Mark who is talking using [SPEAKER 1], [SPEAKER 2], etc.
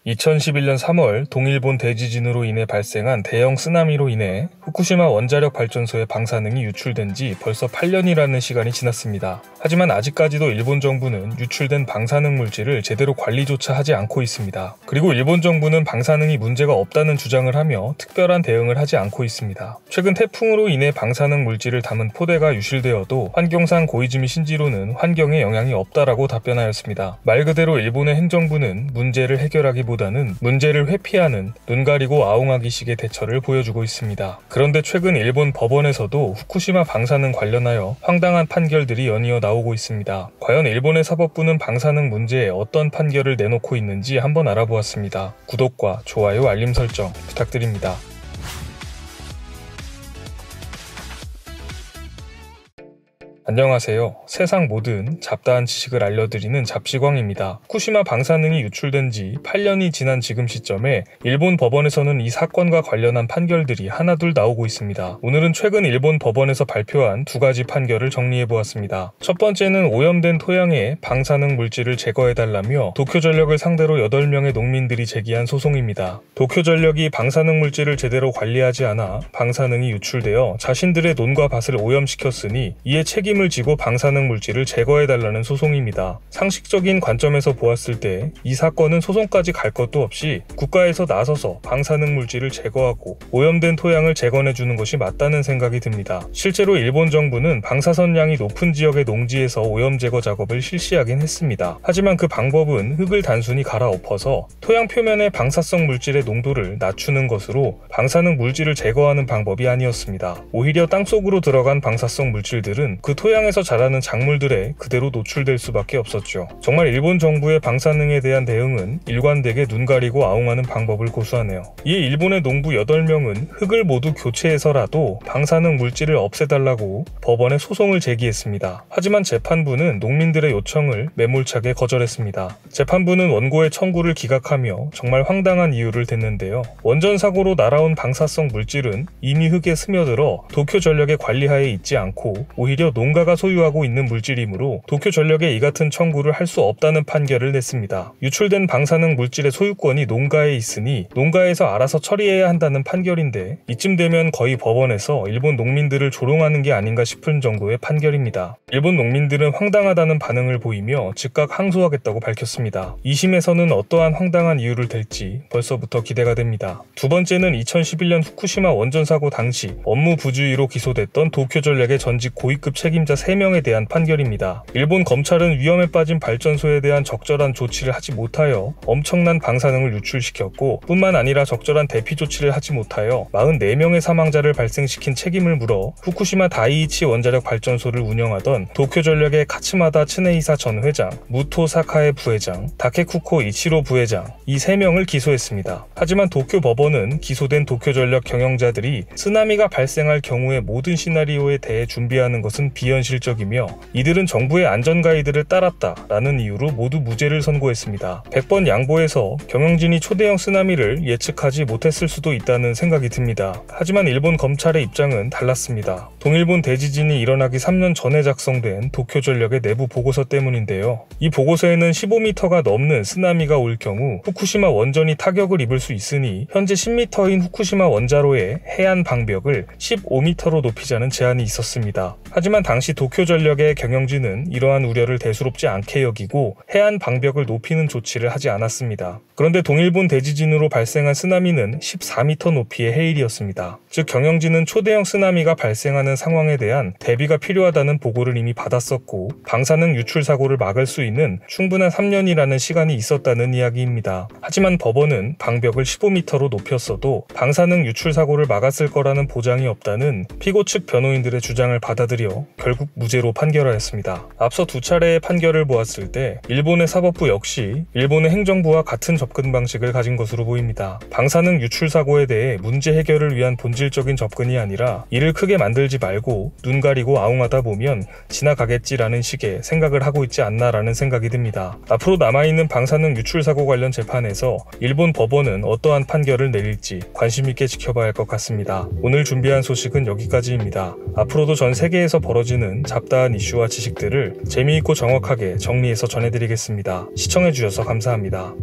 [SPEAKER 1] 2011년 3월 동일본 대지진으로 인해 발생한 대형 쓰나미로 인해 후쿠시마 원자력 발전소의 방사능이 유출된 지 벌써 8년이라는 시간이 지났습니다. 하지만 아직까지도 일본 정부는 유출된 방사능 물질을 제대로 관리조차 하지 않고 있습니다. 그리고 일본 정부는 방사능이 문제가 없다는 주장을 하며 특별한 대응을 하지 않고 있습니다. 최근 태풍으로 인해 방사능 물질을 담은 포대가 유실되어도 환경상 고이즈미 신지로는 환경에 영향이 없다라고 답변하였습니다. 말 그대로 일본의 행정부는 문제를 해결하기보다는 문제를 회피하는 눈 가리고 아웅하기식의 대처를 보여주고 있습니다. 그런데 최근 일본 법원에서도 후쿠시마 방사능 관련하여 황당한 판결들이 연이어 나오고 있습니다. 과연 일본의 사법부는 방사능 문제에 어떤 판결을 내놓고 있는지 한번 알아보았습니다. 구독과 좋아요, 알림 설정 부탁드립니다. 안녕하세요. 세상 모든 잡다한 지식을 알려드리는 잡시광입니다. 후쿠시마 방사능이 유출된 지 8년이 지난 지금 시점에 일본 법원에서는 이 사건과 관련한 판결들이 하나둘 나오고 있습니다. 오늘은 최근 일본 법원에서 발표한 두 가지 판결을 정리해보았습니다. 첫 번째는 오염된 토양에 방사능 물질을 제거해달라며 도쿄전력을 상대로 8명의 농민들이 제기한 소송입니다. 도쿄전력이 방사능 물질을 제대로 관리하지 않아 방사능이 유출되어 자신들의 논과 밭을 오염시켰으니 이에 책임을 지고 방사능 물질을 제거해달라는 소송입니다. 상식적인 관점에서 보았을 때 이 사건은 소송까지 갈 것도 없이 국가에서 나서서 방사능 물질을 제거하고 오염된 토양을 재건해주는 것이 맞다는 생각이 듭니다. 실제로 일본 정부는 방사선량이 높은 지역의 농지에서 오염 제거 작업을 실시하긴 했습니다. 하지만 그 방법은 흙을 단순히 갈아엎어서 토양 표면의 방사성 물질의 농도를 낮추는 것으로 방사능 물질을 제거하는 방법이 아니었습니다. 오히려 땅속으로 들어간 방사성 물질들은 그 토양에서 자라는 작물들에 그대로 노출될 수밖에 없었죠. 정말 일본 정부의 방사능에 대한 대응은 일관되게 눈 가리고 아웅하는 방법을 고수하네요. 이에 일본의 농부 8명은 흙을 모두 교체해서라도 방사능 물질을 없애달라고 법원에 소송을 제기했습니다. 하지만 재판부는 농민들의 요청을 매몰차게 거절했습니다. 재판부는 원고의 청구를 기각하며 정말 황당한 이유를 댔는데요. 원전 사고로 날아온 방사성 물질은 이미 흙에 스며들어 도쿄전력의 관리하에 있지 않고 오히려 농가가 소유하고 있는 물질이므로 도쿄전력에 이 같은 청구를 할 수 없다는 판결을 냈습니다. 유출된 방사능 물질의 소유권이 농가에 있으니 농가에서 알아서 처리해야 한다는 판결인데 이쯤 되면 거의 법원에서 일본 농민들을 조롱하는 게 아닌가 싶은 정도의 판결입니다. 일본 농민들은 황당하다는 반응을 보이며 즉각 항소하겠다고 밝혔습니다. 2심에서는 어떠한 황당한 이유를 댈지 벌써부터 기대가 됩니다. 두 번째는 2011년 후쿠시마 원전 사고 당시 업무 부주의로 기소됐던 도쿄전력의 전직 고위급 책임자 3명에 대한 판결입니다. 일본 검찰은 위험에 빠진 발전소에 대한 적절한 조치를 하지 못하여 엄청난 방사능을 유출시켰고 뿐만 아니라 적절한 대피 조치를 하지 못하여 44명의 사망자를 발생시킨 책임을 물어 후쿠시마 다이이치 원자력 발전소를 운영하던 도쿄전력의 카츠마다 츠네이사 전 회장, 무토 사카에 부회장, 다케쿠코 이치로 부회장 이 3명을 기소했습니다. 하지만 도쿄 법원은 기소된 도쿄전력 경영자들이 쓰나미가 발생할 경우의 모든 시나리오에 대해 준비하는 것은 비현실적이며 이들은 정부의 안전 가이드를 따랐다라는 이유로 모두 무죄를 선고했습니다. 100번 양보해서 경영진이 초대형 쓰나미를 예측하지 못했을 수도 있다는 생각이 듭니다. 하지만 일본 검찰의 입장은 달랐습니다. 동일본 대지진이 일어나기 3년 전에 작성된 도쿄전력의 내부 보고서 때문인데요. 이 보고서에는 15m가 넘는 쓰나미가 올 경우 후쿠시마 원전이 타격을 입을 수 있으니 현재 10m인 후쿠시마 원자로의 해안 방벽을 15m로 높이자는 제안이 있었습니다. 하지만 당시 도쿄전력의 경영진은 이러한 우려를 대수롭지 않게 여기고 해안 방벽을 높이는 조치를 하지 않았습니다. 그런데 동일본 대지진으로 발생한 쓰나미는 14m 높이의 해일이었습니다. 즉 경영진은 초대형 쓰나미가 발생하는 상황에 대한 대비가 필요하다는 보고를 이미 받았었고 방사능 유출 사고를 막을 수 있는 충분한 3년이라는 시간이 있었다는 이야기입니다. 하지만 법원은 방벽을 15m로 높였어도 방사능 유출 사고를 막았을 거라는 보장이 없다는 피고 측 변호인들의 주장을 받아들여 결국 무죄로 판결하였습니다. 앞서 두 차례의 판결을 보았을 때 일본의 사법부 역시 일본의 행정부와 같은 접근 방식을 가진 것으로 보입니다. 방사능 유출 사고에 대해 문제 해결을 위한 본질적인 접근이 아니라 이를 크게 만들지 말고 눈 가리고 아웅하다 보면 지나가겠지라는 식의 생각을 하고 있지 않나라는 생각이 듭니다. 앞으로 남아있는 방사능 유출 사고 관련 재판에서 일본 법원은 어떠한 판결을 내릴지 관심 있게 지켜봐야 할 것 같습니다. 오늘 준비한 소식은 여기까지입니다. 앞으로도 전 세계에서 벌어지는 잡다한 이슈와 지식들을 재미있고 정확하게 정리해서 전해드리겠습니다. 시청해주셔서 감사합니다.